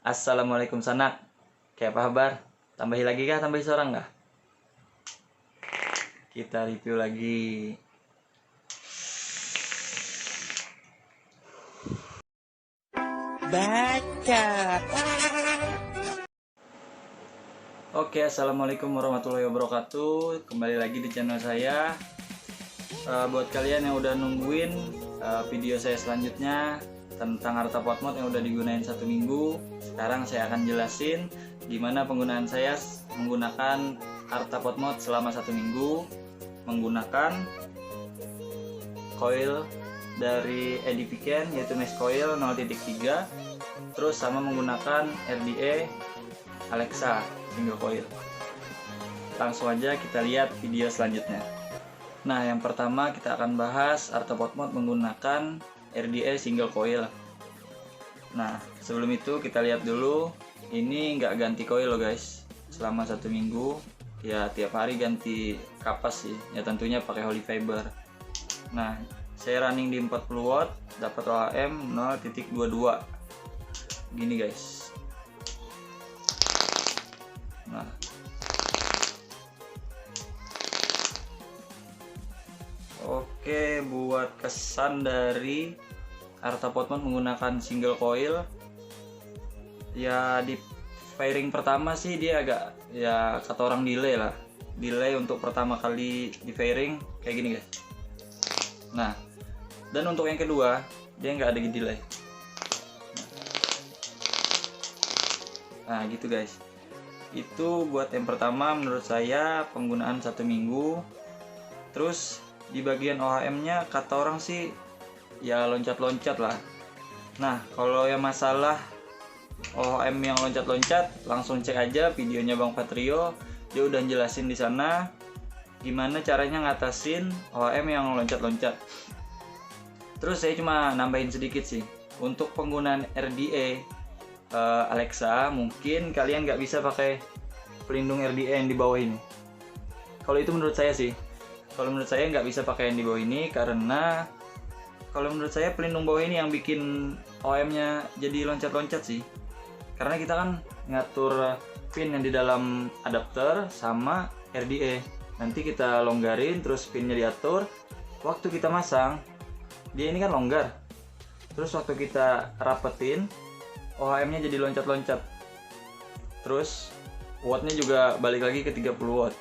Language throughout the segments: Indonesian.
Assalamualaikum sanak. Kayak apa kabar? Tambahin lagi kah? Tambahin seorang kah? Kita review lagi. Baca. Oke, assalamualaikum warahmatullahi wabarakatuh. Kembali lagi di channel saya. Buat kalian yang udah nungguin video saya selanjutnya tentang Arta Potmod yang udah digunain 1 minggu, sekarang saya akan jelasin gimana penggunaan saya menggunakan Arta Potmod selama 1 minggu menggunakan coil dari Edifiken yaitu mesh coil 0.3, terus sama menggunakan RDA Alexa single coil. Langsung aja kita lihat video selanjutnya. Nah, yang pertama kita akan bahas Arta Potmod menggunakan RDA single coil. Nah, sebelum itu kita lihat dulu, ini nggak ganti coil loh guys. Selama 1 minggu, ya tiap hari ganti kapas sih. Ya tentunya pakai Holy Fiber. Nah, saya running di 40 watt, dapat OHM 0.22. Gini guys. Nah, oke, buat kesan dari Arta Potmod menggunakan single coil, ya di fairing pertama sih dia agak, ya kata orang delay lah, delay untuk pertama kali di fairing kayak gini guys. Nah, dan untuk yang kedua dia nggak ada delay. Nah gitu guys, itu buat yang pertama menurut saya penggunaan 1 minggu. Terus di bagian OHM nya kata orang sih ya loncat-loncat lah. Nah, kalau yang masalah OHM yang loncat-loncat, langsung cek aja videonya Bang Patrio. Dia udah jelasin di sana gimana caranya ngatasin OHM yang loncat-loncat. Terus saya cuma nambahin sedikit sih. Untuk penggunaan RDA Alexa, mungkin kalian nggak bisa pakai pelindung RDA yang di bawah ini. Kalau itu menurut saya sih. Kalau menurut saya nggak bisa pakai yang di bawah ini, karena kalau menurut saya pelindung bawah ini yang bikin OHM-nya jadi loncat-loncat sih. Karena kita kan ngatur pin yang di dalam adapter sama RDA. Nanti kita longgarin, terus pinnya diatur. Waktu kita masang, dia ini kan longgar. Terus waktu kita rapetin, OHM-nya jadi loncat-loncat. Terus wattnya juga balik lagi ke 30 watt.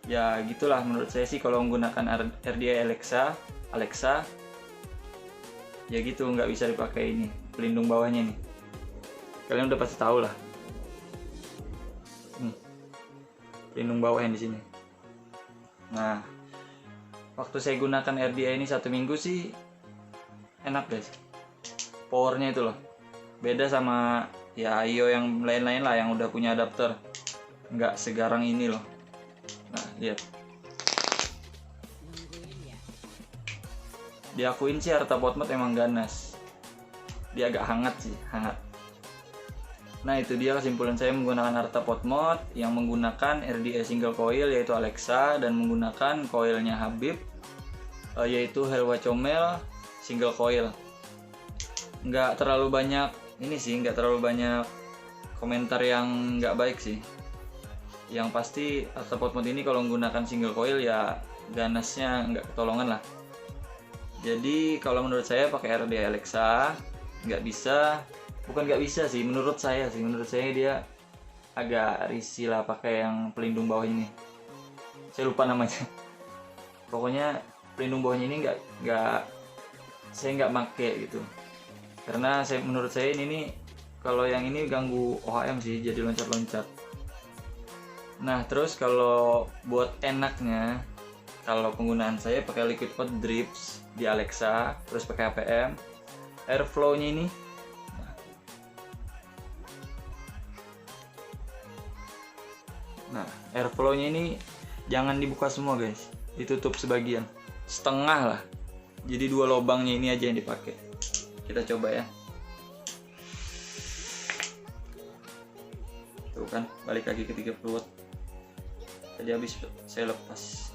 Ya gitulah menurut saya sih kalau menggunakan RDA Alexa. Ya gitu, nggak bisa dipakai ini pelindung bawahnya nih. Kalian udah pasti tahu lah. Nih, pelindung bawah yang di sini. Nah, waktu saya gunakan RDA ini 1 minggu sih enak guys. Powernya itu loh, beda sama ya IO yang lain-lain lah yang udah punya adapter. Nggak segarang ini loh. Nah, lihat. Diakuin sih Arta Potmod emang ganas. Dia agak hangat sih, hangat. Nah, itu dia kesimpulan saya menggunakan Arta Potmod yang menggunakan RDA single coil yaitu Alexa, dan menggunakan coilnya Habib yaitu Helwa Comel single coil. Nggak terlalu banyak ini sih, nggak terlalu banyak komentar yang nggak baik sih. Yang pasti Arta Potmod ini kalau menggunakan single coil ya ganasnya nggak ketolongan lah. Jadi kalau menurut saya pakai RDA Alexa nggak bisa, bukan nggak bisa sih, menurut saya dia agak risih lah pakai yang pelindung bawah ini. Saya lupa namanya. Pokoknya pelindung bawahnya ini saya nggak make gitu. Karena menurut saya ini nih, kalau yang ini ganggu OHM sih, jadi loncat-loncat. Nah, terus kalau buat enaknya, kalau penggunaan saya pakai liquid hot drips di Alexa, terus pakai APM, airflow-nya ini. Nah, airflow-nya ini jangan dibuka semua guys, ditutup sebagian, setengah lah. Jadi 2 lubangnya ini aja yang dipakai. Kita coba ya. Tuh kan, balik lagi ke 30 watt. Tadi habis saya lepas.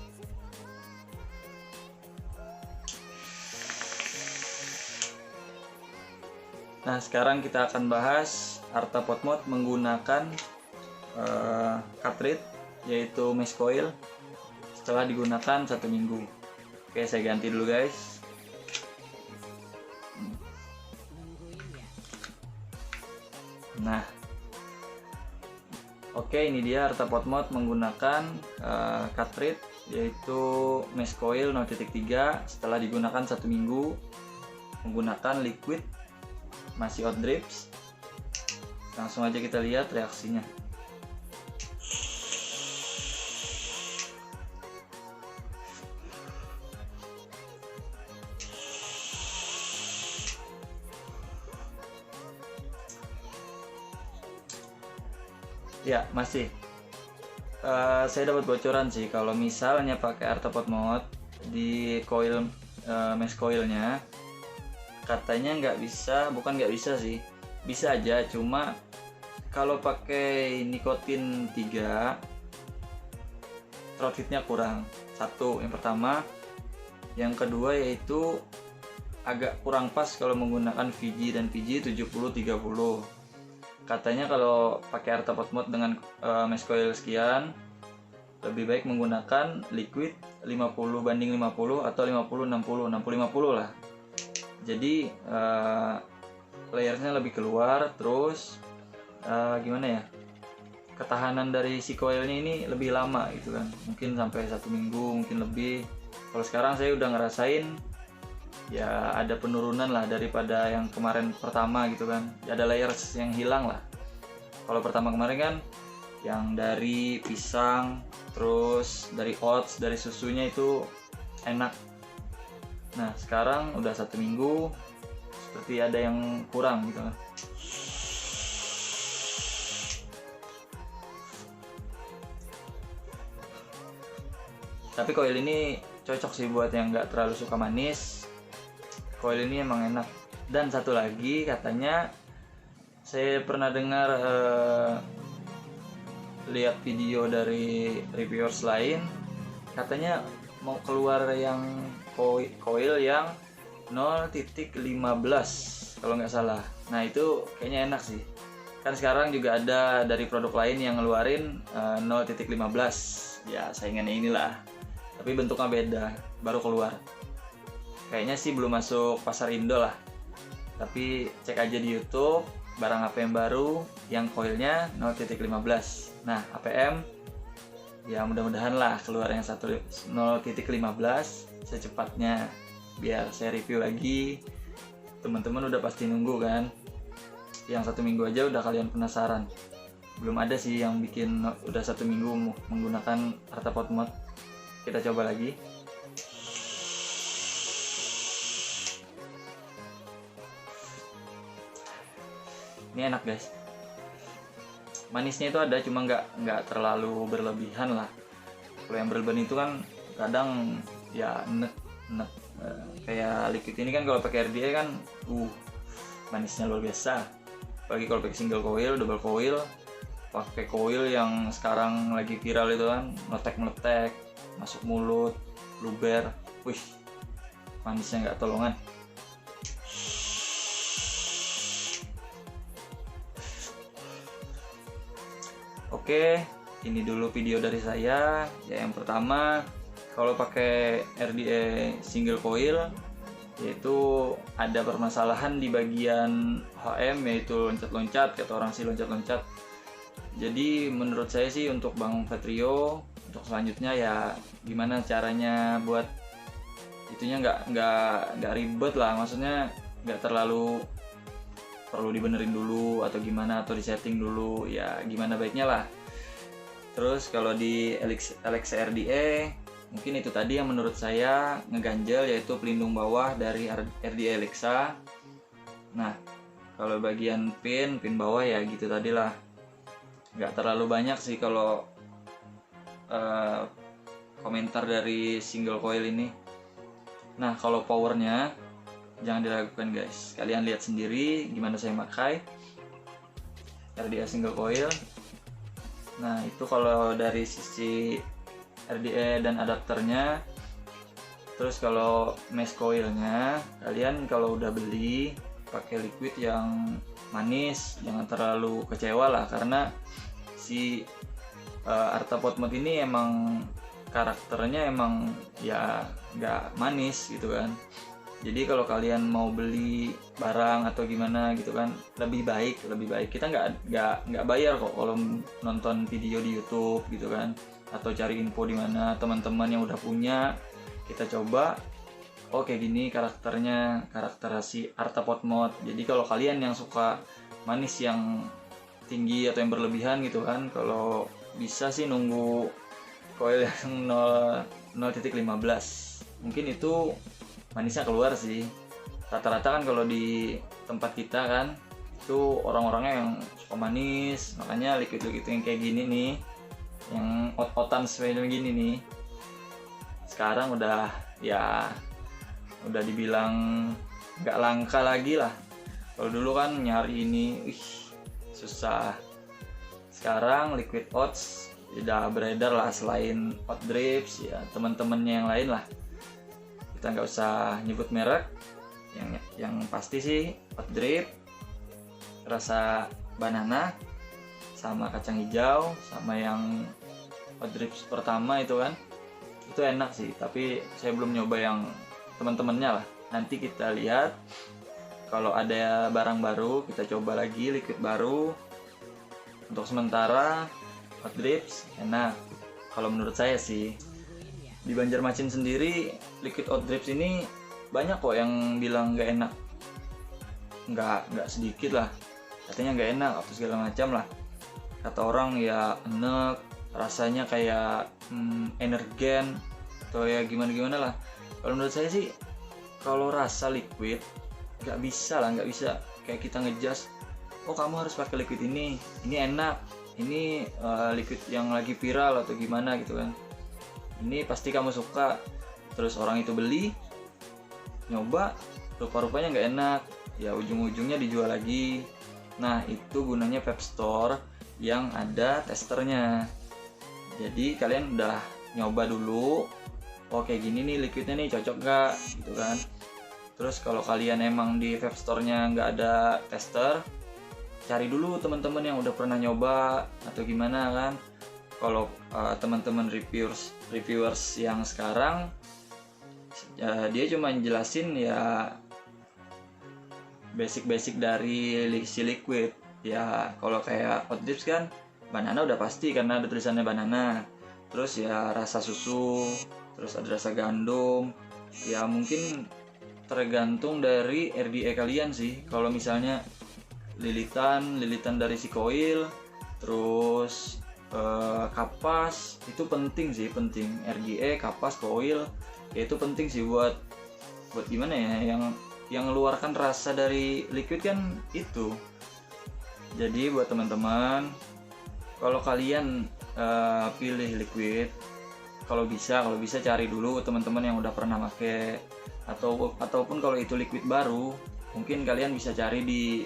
Nah, sekarang kita akan bahas Arta Pot Mod menggunakan cartridge yaitu mesh coil setelah digunakan 1 minggu. Oke, saya ganti dulu guys. Nah, oke, ini dia Arta Pot Mod menggunakan cartridge yaitu mesh coil 0.3 setelah digunakan 1 minggu, menggunakan liquid masih out drips. Langsung aja kita lihat reaksinya. Ya, masih. Saya dapat bocoran sih kalau misalnya pakai Arta Pot Mod di coil mesh coilnya, katanya nggak bisa, bukan nggak bisa sih, bisa aja, cuma kalau pakai nikotin 3 throat hitnya kurang. Satu, yang pertama. Yang kedua yaitu agak kurang pas kalau menggunakan VG dan VG 70-30. Katanya kalau pakai Arta Pot Mod dengan mesh coil sekian, lebih baik menggunakan liquid 50/50 atau 50-60, 60-50 lah. Jadi layersnya lebih keluar, terus gimana ya, ketahanan dari si coilnya ini lebih lama gitu kan, mungkin sampai 1 minggu, mungkin lebih. Kalau sekarang saya udah ngerasain ya ada penurunan lah daripada yang kemarin pertama gitu kan, ada layers yang hilang lah. Kalau pertama kemarin kan yang dari pisang, terus dari oats, dari susunya itu enak. Nah sekarang udah 1 minggu seperti ada yang kurang gitu kan. Tapi coil ini cocok sih buat yang nggak terlalu suka manis. Coil ini emang enak. Dan satu lagi katanya saya pernah dengar lihat video dari reviewers lain, katanya mau keluar yang coil yang 0.15 kalau nggak salah. Nah itu kayaknya enak sih. Kan sekarang juga ada dari produk lain yang ngeluarin 0.15. Ya saingannya inilah. Tapi bentuknya beda, baru keluar. Kayaknya sih belum masuk pasar Indo lah. Tapi cek aja di YouTube barang APM baru yang coilnya 0.15. Nah, APM ya mudah-mudahan lah keluar yang 0.15 secepatnya biar saya review lagi. Teman-teman udah pasti nunggu kan. Yang 1 minggu aja udah kalian penasaran. Belum ada sih yang bikin udah 1 minggu menggunakan Arta Pot Mod. Kita coba lagi. Ini enak guys. Manisnya itu ada, cuma nggak terlalu berlebihan lah. Kalau yang berlebihan itu kan kadang ya enek. Kayak liquid ini kan kalau pakai RDA kan manisnya luar biasa. Apalagi kalau pakai single coil, double coil, pakai coil yang sekarang lagi viral itu kan, meletek, masuk mulut, luber, wih, manisnya nggak tolongan. Oke, ini dulu video dari saya. Ya yang pertama, kalau pakai RDA single coil, yaitu ada permasalahan di bagian HM, yaitu loncat-loncat, kata orang sih loncat-loncat. Jadi menurut saya sih untuk Bang Fatrio, untuk selanjutnya ya gimana caranya buat itunya nggak ribet lah, maksudnya nggak terlalu perlu dibenerin dulu atau gimana, atau disetting dulu, ya gimana baiknya lah. Terus kalau di Alexa RDA mungkin itu tadi yang menurut saya ngeganjel, yaitu pelindung bawah dari RDA Alexa. Nah kalau bagian pin bawah ya gitu tadi lah, nggak terlalu banyak sih kalau komentar dari single coil ini. Nah kalau powernya jangan diragukan guys, kalian lihat sendiri gimana saya pakai RDA single coil. Nah itu kalau dari sisi RDA dan adapternya. Terus kalau mesh coilnya, kalian kalau udah beli pakai liquid yang manis, jangan terlalu kecewa lah, karena si Arta Pot Mod ini emang karakternya emang ya nggak manis gitu kan. Jadi kalau kalian mau beli barang atau gimana gitu kan, lebih baik kita nggak bayar kok kalau nonton video di YouTube gitu kan, atau cari info di mana teman-teman yang udah punya, kita coba. Oh kayak gini karakternya, karakter si Arta Pot Mod. Jadi kalau kalian yang suka manis yang tinggi atau yang berlebihan gitu kan, kalau bisa sih nunggu koil yang 0.15, mungkin itu manisnya keluar sih. Rata-rata kan kalau di tempat kita kan itu orang-orangnya yang suka manis, makanya liquid yang kayak gini nih, yang ot-otan seperti gini nih, sekarang udah dibilang nggak langka lagi lah. Kalau dulu kan nyari ini susah. Sekarang liquid oats udah beredar lah, selain Hot Drips ya teman-temannya yang lain lah. Kita nggak usah nyebut merek, yang pasti sih Hot Drip rasa banana sama kacang hijau, sama yang Hot Drips pertama itu kan, itu enak sih, tapi saya belum nyoba yang teman-temannya lah. Nanti kita lihat kalau ada barang baru, kita coba lagi liquid baru. Untuk sementara Hot Drips enak kalau menurut saya sih. Di Banjarmasin sendiri liquid Hot Drips ini banyak kok yang bilang nggak enak, nggak sedikit lah, katanya nggak enak atau segala macam lah. Kata orang ya enak, rasanya kayak energen atau ya gimana lah. Kalau menurut saya sih, kalau rasa liquid nggak bisa kayak kita ngejas, oh kamu harus pakai liquid ini enak, ini liquid yang lagi viral atau gimana gitu kan, ini pasti kamu suka. Terus orang itu beli, nyoba, rupa-rupanya nggak enak, ya ujung-ujungnya dijual lagi. Nah itu gunanya vape store yang ada testernya. Jadi kalian udah nyoba dulu, oh kayak gini nih liquidnya nih, cocok nggak gitu kan. Terus kalau kalian emang di vape store-nya nggak ada tester, cari dulu teman-teman yang udah pernah nyoba atau gimana kan. Kalau teman-teman reviewers yang sekarang dia cuma jelasin ya basic dari si liquid ya. Kalau kayak Hot Drips kan banana udah pasti karena ada tulisannya banana, terus ya rasa susu, terus ada rasa gandum, ya mungkin tergantung dari RDA kalian sih. Kalau misalnya lilitan dari si koil, terus kapas, itu penting RGE, kapas, koil ya itu penting sih buat gimana ya, yang mengeluarkan rasa dari liquid kan itu. Jadi buat teman-teman, kalau kalian pilih liquid, kalau bisa cari dulu teman-teman yang udah pernah pakai, ataupun kalau itu liquid baru, mungkin kalian bisa cari di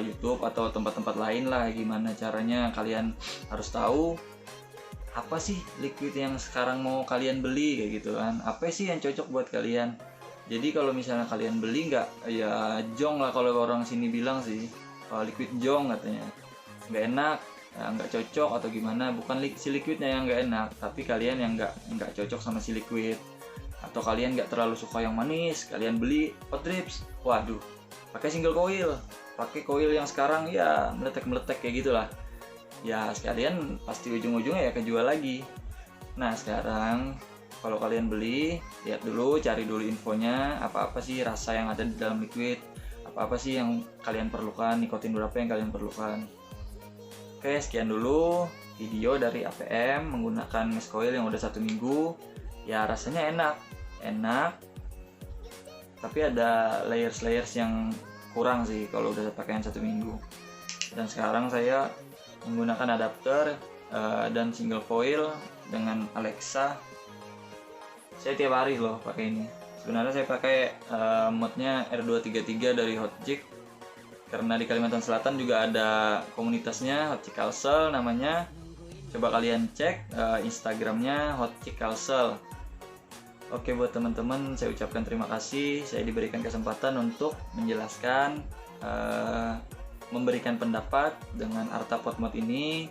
YouTube atau tempat-tempat lain lah, gimana caranya. Kalian harus tahu apa sih liquid yang sekarang mau kalian beli kayak gitu kan, apa sih yang cocok buat kalian. Jadi kalau misalnya kalian beli nggak, ya jong lah kalau orang sini bilang sih, liquid jong katanya, nggak enak, nggak cocok atau gimana. Bukan si liquidnya yang nggak enak, tapi kalian yang nggak cocok sama si liquid, atau kalian nggak terlalu suka yang manis, kalian beli Hot Drips, waduh, pakai single coil, pakai coil yang sekarang ya meletek kayak gitulah, ya sekalian pasti ujung-ujungnya ya kejual lagi. Nah sekarang kalau kalian beli, lihat dulu, cari dulu infonya, apa sih rasa yang ada di dalam liquid, apa sih yang kalian perlukan, nikotin berapa yang kalian perlukan. Oke, sekian dulu video dari APM menggunakan mesh coil yang udah 1 minggu. Ya rasanya enak, tapi ada layers yang kurang sih kalau udah pakai yang 1 minggu. Dan sekarang saya menggunakan adapter dan single coil dengan Alexa. Saya tiap hari loh pakai ini. Sebenarnya saya pakai modnya R233 dari Hotchick, karena di Kalimantan Selatan juga ada komunitasnya, Hotchick Kalsel namanya. Coba kalian cek Instagramnya Hotchick Kalsel. Oke, buat teman-teman saya ucapkan terima kasih, saya diberikan kesempatan untuk menjelaskan memberikan pendapat dengan Arta Pot Mod ini.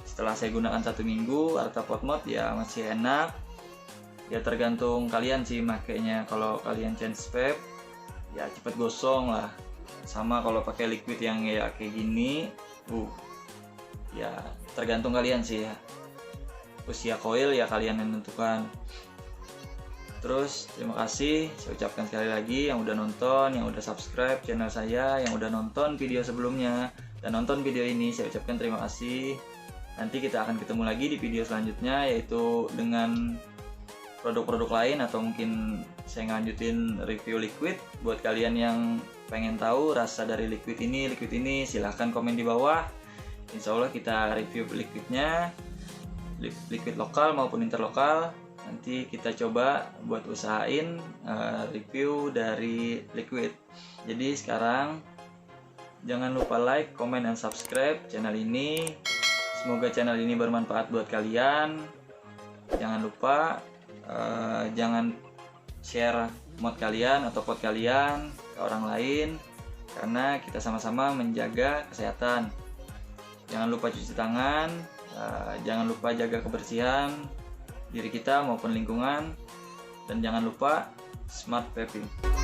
Setelah saya gunakan 1 minggu, Arta Pot Mod ya masih enak. Ya tergantung kalian sih makainya. Kalau kalian change vape ya cepet gosong lah. Sama kalau pakai liquid yang ya kayak gini, ya tergantung kalian sih ya. Usia coil ya kalian yang menentukan. Terus terima kasih saya ucapkan sekali lagi yang udah nonton, yang udah subscribe channel saya, yang udah nonton video sebelumnya dan nonton video ini, saya ucapkan terima kasih. Nanti kita akan ketemu lagi di video selanjutnya, yaitu dengan produk-produk lain atau mungkin saya ngelanjutin review liquid. Buat kalian yang pengen tahu rasa dari liquid ini silahkan komen di bawah. Insya Allah kita review liquidnya, liquid lokal maupun interlokal. Nanti kita coba buat usahain review dari liquid. Jadi sekarang jangan lupa like, comment, dan subscribe channel ini. Semoga channel ini bermanfaat buat kalian. Jangan lupa jangan share mod kalian atau pot kalian ke orang lain, karena kita sama-sama menjaga kesehatan. Jangan lupa cuci tangan, jangan lupa jaga kebersihan diri kita maupun lingkungan, dan jangan lupa smart vaping.